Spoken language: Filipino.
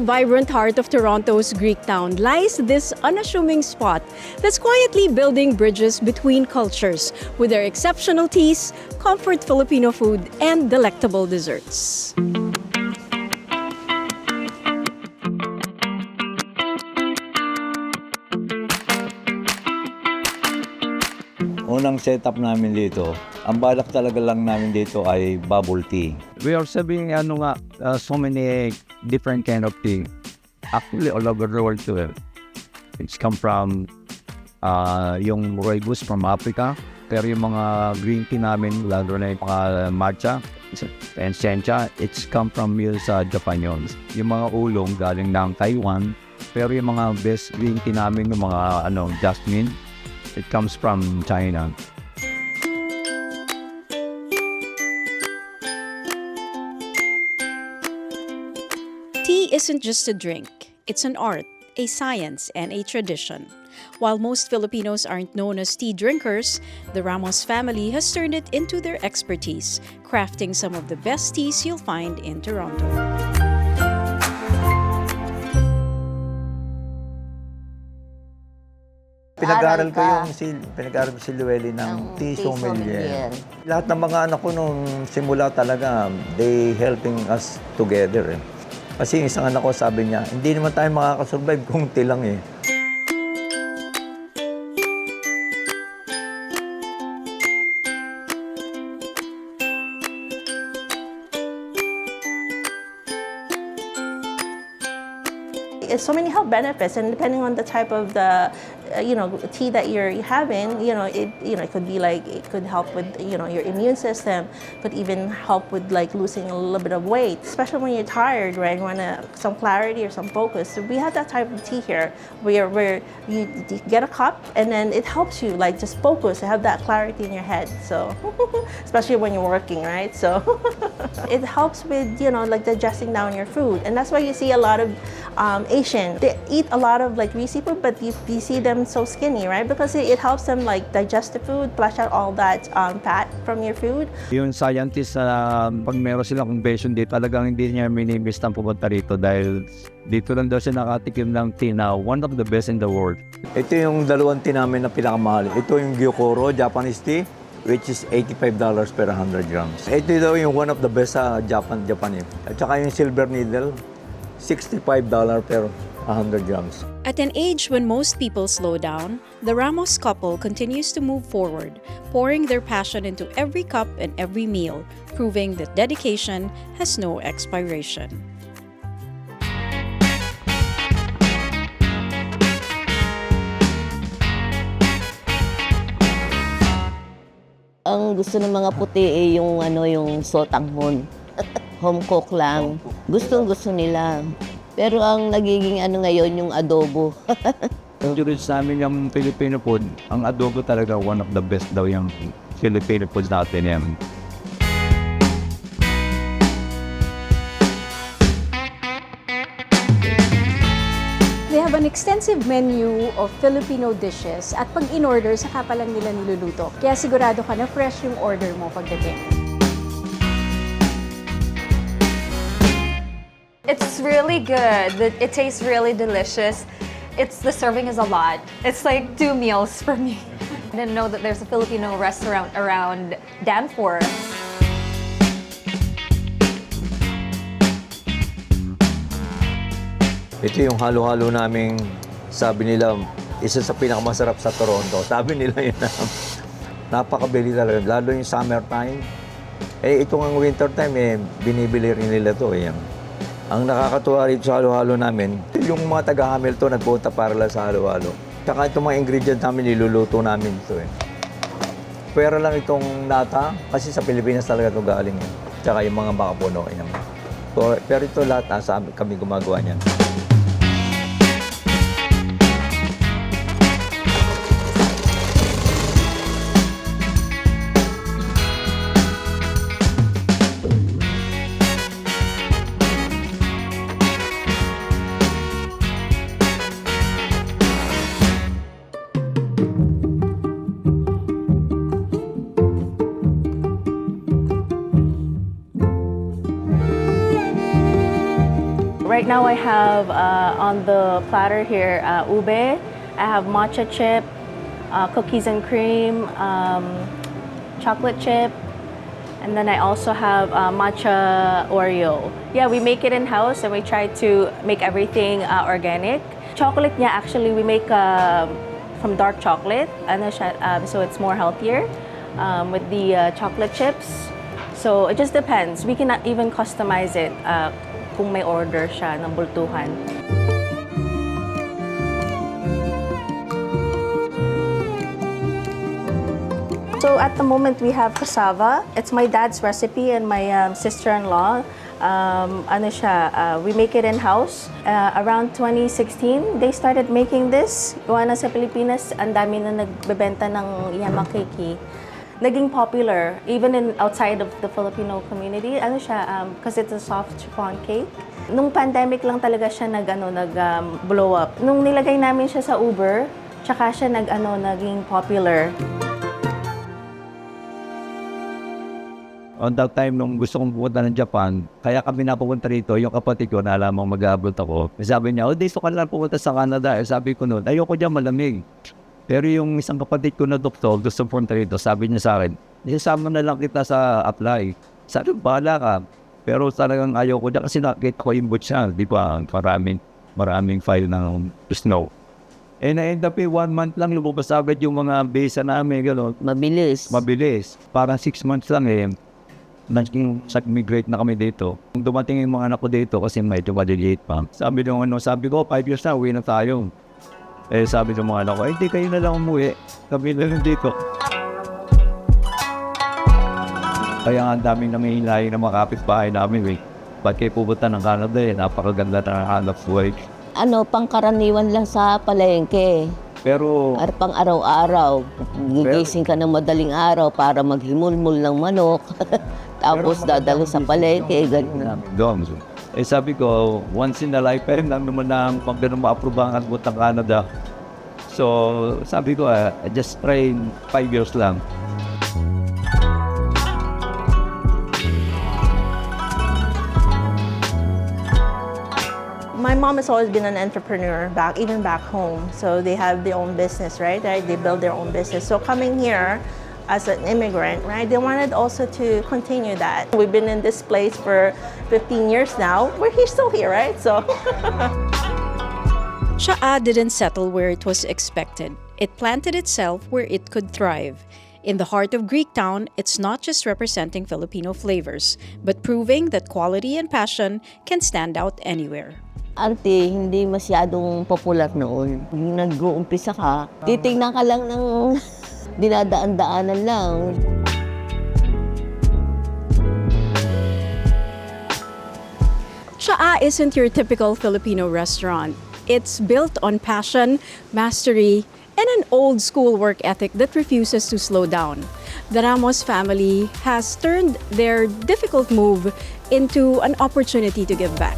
the vibrant heart of Toronto's Greek town lies this unassuming spot that's quietly building bridges between cultures with their exceptional teas, comfort Filipino food, and delectable desserts. Unang setup namin dito, ang balak talaga lang namin dito ay bubble tea. We are serving so many different kind of tea. Actually, all over the world too. It's come from yung rooibos from Africa. Pero yung mga green tea namin, lalo na yung mga matcha and sencha, it's come from sa Japan yun. Yung mga ulong galing ng Taiwan. Pero yung mga best green tea namin, yung mga jasmine, it comes from China. Tea isn't just a drink. It's an art, a science, and a tradition. While most Filipinos aren't known as tea drinkers, the Ramos family has turned it into their expertise, crafting some of the best teas you'll find in Toronto. Pinag-aaral ko si Llewellyn ng tea sommelier. Lahat ng mga anak ko nung simula talaga, they helping us together. Kasi isang anak ko sabi niya, hindi naman tayo makakasurvive kung tea lang eh. It's so many health benefits, and depending on the type of the tea that you're having, it could be like, it could help with your immune system, could even help with like losing a little bit of weight, especially when you're tired, right? You want some clarity or some focus. So we have that type of tea here where you get a cup and then it helps you like just focus, have that clarity in your head. So especially when you're working, right? So it helps with like digesting down your food, and that's why you see a lot of Asian, they eat a lot of like greasy food, but you see them so skinny, right? Because it helps them like digest the food, flush out all that fat from your food. Yung scientist, pag meron silang convention dito, talagang hindi niya minimiss ang pumunta rito dahil dito lang daw siya nakatikim ng tea na one of the best in the world. Ito yung dalawang tea namin na pinakamahal. Ito yung Gyokoro, Japanese tea, which is $85 per 100 grams. Ito daw yung one of the best sa Japan. At saka yung Silver Needle, $65 per 100 grams. At an age when most people slow down, the Ramos couple continues to move forward, pouring their passion into every cup and every meal, proving that dedication has no expiration. Ang gusto ng mga puti yung sotanghon. Home cook lang. Gustong-gusto nila. Pero ang nagiging ngayon, yung adobo. Introduce namin yung Filipino food. Ang adobo talaga one of the best daw yung Filipino foods natin yan. They have an extensive menu of Filipino dishes at pag in-order, saka pa lang nila niluluto. Kaya sigurado ka na fresh yung order mo pagdating. It's really good. It tastes really delicious. The serving is a lot. It's like 2 meals for me. I didn't know that there's a Filipino restaurant around Danforth. Ito yung halo-halo naming, sabi nila, isa sa pinakamasarap sa Toronto. Sabi nila yun na napakabili talaga, lalo yung summertime. Ito ang wintertime, binibili rin nila to. Ang nakakatuwa rito sa halo-halo namin, yung mga taga-Hamilton nagpunta para lang sa halo-halo. Tsaka itong mga ingredients namin, niluluto namin ito. Pwera lang itong nata, kasi sa Pilipinas talaga ito galing. Tsaka yung mga makapuno. Pero ito lahat, kami gumagawa niyan. Right now I have on the platter here ube, I have matcha chip, cookies and cream, chocolate chip, and then I also have matcha Oreo. Yeah, we make it in-house and we try to make everything organic. Chocolate niya actually we make from dark chocolate, so it's more healthier with the chocolate chips. So it just depends. We cannot even customize it kung may order siya ng bultuhan. So at the moment we have cassava. It's my dad's recipe and my sister-in-law. We make it in-house. Around 2016, they started making this. Gawa na sa Pilipinas, ang dami na nagbebenta ng yamakiki. Naging popular even outside of the Filipino community. Because it's a soft chiffon cake. Nung pandemic lang talaga siya blow up. Nung nilagay namin siya sa Uber, tsaka siya naging popular. On that time, nung gusto kong pumunta ng Japan, kaya kami napupunta rito, yung kapatid ko, nalamang mag-abroad ako. Sabi niya, gusto ka lang pumunta sa Canada. Sabi ko noon, ayoko dyan malamig. Pero yung isang kapatid ko na doktor, gusto pumunta rito, sabi niya sa akin, isama na lang kita sa apply. Sabi ko, bahala ka. Pero talagang ayoko dyan kasi nakita ko yung butsa. Di ba, maraming file ng snow. Na-end up 1 month lang, lumabas agad yung mga visa namin, gano'n. Mabilis. Parang 6 months lang nag-migrate na kami dito. Dumating yung mga anak ko dito kasi medyo maliliit pa. Sabi ko, 5 years na, uwi na tayo. Sabi ng mga anak ko, hindi kayo na lang umuwi. Kami na lang dito. Kaya nga ang daming namihilahin ng mga kapitbahay namin. Ba't kayo pupunta ng Canada napakaganda na hanap buhay. Pangkaraniwan lang sa palengke. Pero Pang araw-araw. Gigising ka ng madaling araw para maghimulmul ng manok. Tapos dadalo sa palengke. Ganun. Sabi ko, once in a lifetime lang naman na pag ganun ma-approve ang ng Canada. So, sabi ko, just try 5 years lang. My mom has always been an entrepreneur even back home. So they have their own business, right? They build their own business. So coming here as an immigrant, right? They wanted also to continue that. We've been in this place for 15 years now. We're still here, right? So Sha'a didn't settle where it was expected. It planted itself where it could thrive. In the heart of Greektown, it's not just representing Filipino flavors, but proving that quality and passion can stand out anywhere. Auntie, hindi masyadong popular noon. Yung nag-uumpisa ka, titignan ka lang ng dinadaan-daanan lang. Sha'a isn't your typical Filipino restaurant. It's built on passion, mastery, and an old-school work ethic that refuses to slow down. The Ramos family has turned their difficult move into an opportunity to give back.